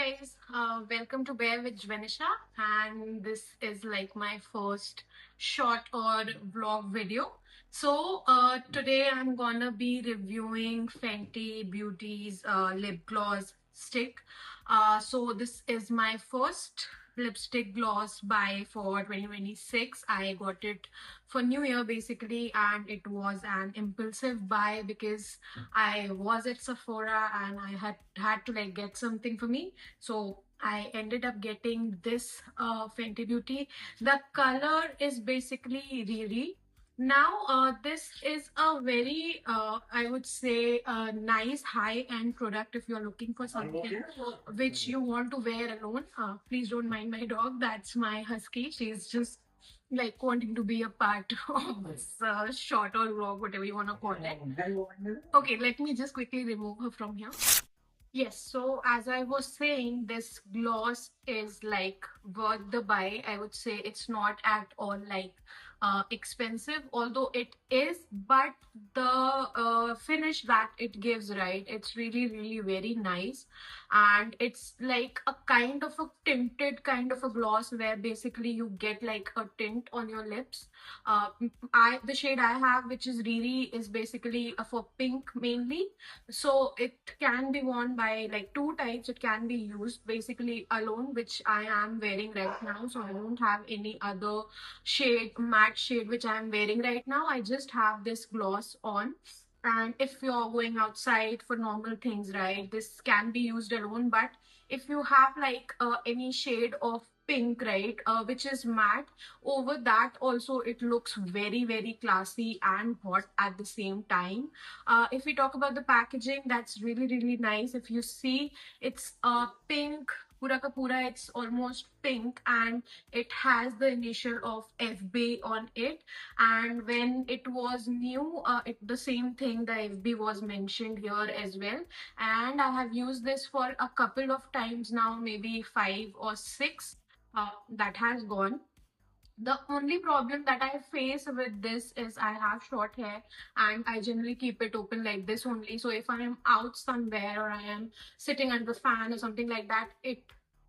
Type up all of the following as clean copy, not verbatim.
guys, welcome to Bear with Jvenisha, and this is like my first short or vlog video. So today I'm gonna be reviewing Fenty Beauty's lip gloss stick. So this is my first lipstick gloss buy for 2026. I got it for New Year basically, and it was an impulsive buy because I was at Sephora and I had to like get something for me. So I ended up getting this Fenty Beauty. The color is basically Riri. Now, this is a very, I would say, nice high-end product if you're looking for something which you want to wear alone. Please don't mind my dog. That's my husky. She's just like wanting to be a part of this short or vlog, whatever you want to call it. Okay, let me just quickly remove her from here. Yes, so as I was saying, this gloss is like worth the buy. I would say it's not at all like expensive, although it is, but the finish that it gives, right? It's really, really very nice. And it's like a kind of a tinted kind of a gloss where basically you get like a tint on your lips. The shade I have, which is Riri, is basically for pink mainly, so it can be worn by like two types. It can be used basically alone, which I am wearing right now. So I don't have any other shade, matte shade, which I am wearing right now. I just have this gloss on. And if you're going outside for normal things, right, this can be used alone. But if you have like any shade of pink, right, which is matte, over that also it looks very, very classy and hot at the same time. If we talk about the packaging, that's really, really nice. If you see, it's pink, pura ka pura, it's almost pink, and it has the initial of FB on it. And when it was new, the same thing, the FB was mentioned here as well. And I have used this for a couple of times now, maybe 5 or 6. That has gone. The only problem that I face with this is I have short hair and I generally keep it open like this only. So if I am out somewhere or I am sitting under the fan or something like that, it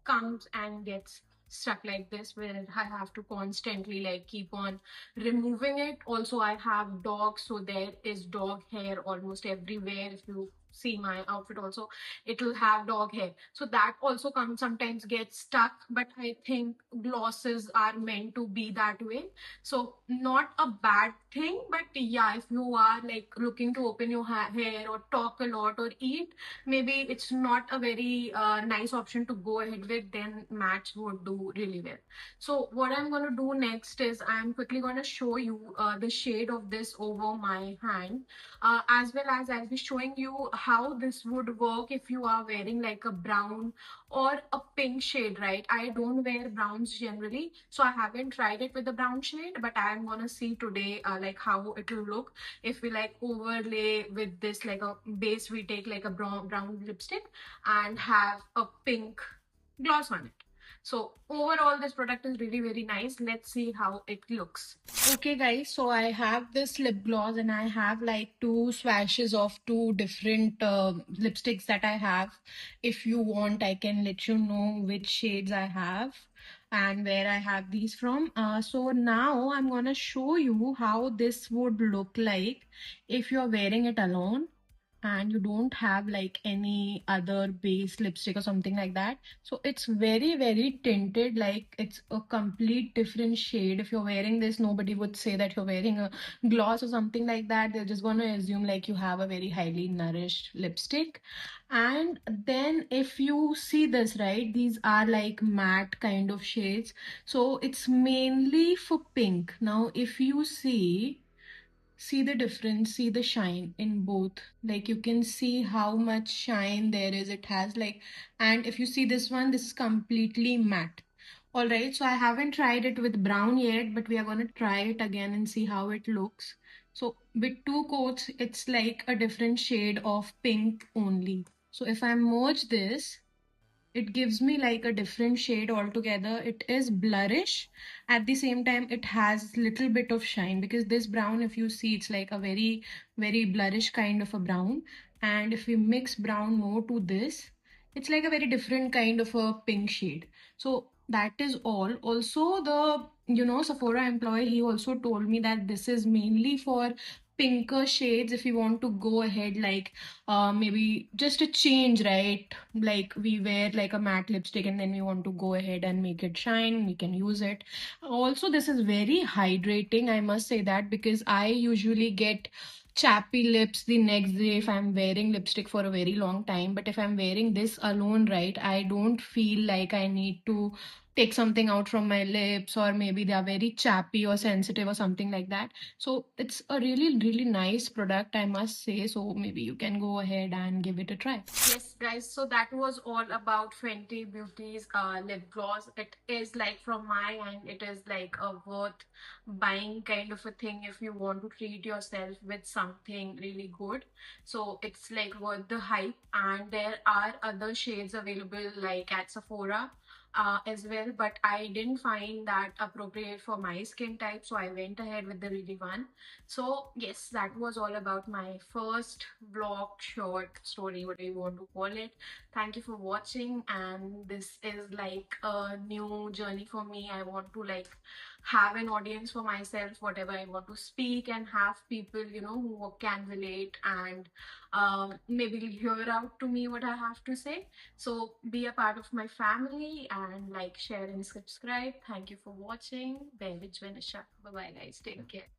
comes and gets stuck like this, where I have to constantly like keep on removing it. Also, I have dogs, so there is dog hair almost everywhere. If you see my outfit also, it will have dog hair, so that also comes sometimes gets stuck. But I think glosses are meant to be that way, so not a bad thing. But yeah, if you are like looking to open your hair or talk a lot or eat, maybe it's not a very nice option to go ahead with, then mattes would do really well. So what I'm going to do next is I'm quickly going to show you the shade of this over my hand, as well as I'll be showing you how this would work if you are wearing like a brown or a pink shade, right? I don't wear browns generally, so I haven't tried it with the brown shade, but I'm gonna see today like how it will look if we like overlay with this like a base. We take like a brown lipstick and have a pink gloss on it. So overall, this product is really, very nice. Let's see how it looks. Okay guys, so I have this lip gloss and I have like two swatches of two different lipsticks that I have. If you want, I can let you know which shades I have and where I have these from. So now I'm gonna show you how this would look like if you're wearing it alone and you don't have like any other base lipstick or something like that. So it's very, very tinted, like it's a complete different shade. If you're wearing this, nobody would say that you're wearing a gloss or something like that. They're just going to assume like you have a very highly nourished lipstick. And then if you see this, right, these are like matte kind of shades, so it's mainly for pink. Now if you see the difference, see the shine in both. Like you can see how much shine there is. It has like, and if you see this one, this is completely matte. All right, so I haven't tried it with brown yet, but we are going to try it again and see how it looks. So with two coats, it's like a different shade of pink only. So if I merge this, it gives me like a different shade altogether. It is blurrish. At the same time, it has little bit of shine, because this brown, if you see, it's like a very, very blurrish kind of a brown. And if we mix brown more to this, It's like a very different kind of a pink shade. So that is all. Also, the Sephora employee, he also told me that this is mainly for pinker shades if you want to go ahead, like maybe just a change, right? Like we wear like a matte lipstick and then we want to go ahead and make it shine, we can use it. Also, this is very hydrating, I must say that, because I usually get chappy lips the next day if I'm wearing lipstick for a very long time. But if I'm wearing this alone, right, I don't feel like I need to take something out from my lips, or maybe they are very chappy or sensitive or something like that. So it's a really, really nice product, I must say. So maybe you can go ahead and give it a try. Yes, guys, so that was all about Fenty Beauty's lip gloss. It is like, from my end, it is like a worth buying kind of a thing if you want to treat yourself with something really good. So it's like worth the hype. And there are other shades available like at Sephora as well, but I didn't find that appropriate for my skin type, so I went ahead with the really one. So yes, that was all about my first vlog short story, whatever you want to call it. Thank you for watching, and this is like a new journey for me. I want to like have an audience for myself, whatever I want to speak, and have people, who can relate and maybe hear out to me what I have to say. So be a part of my family and like, share and subscribe. Thank you for watching. Bear with Janisha. Bye bye, guys. Take care.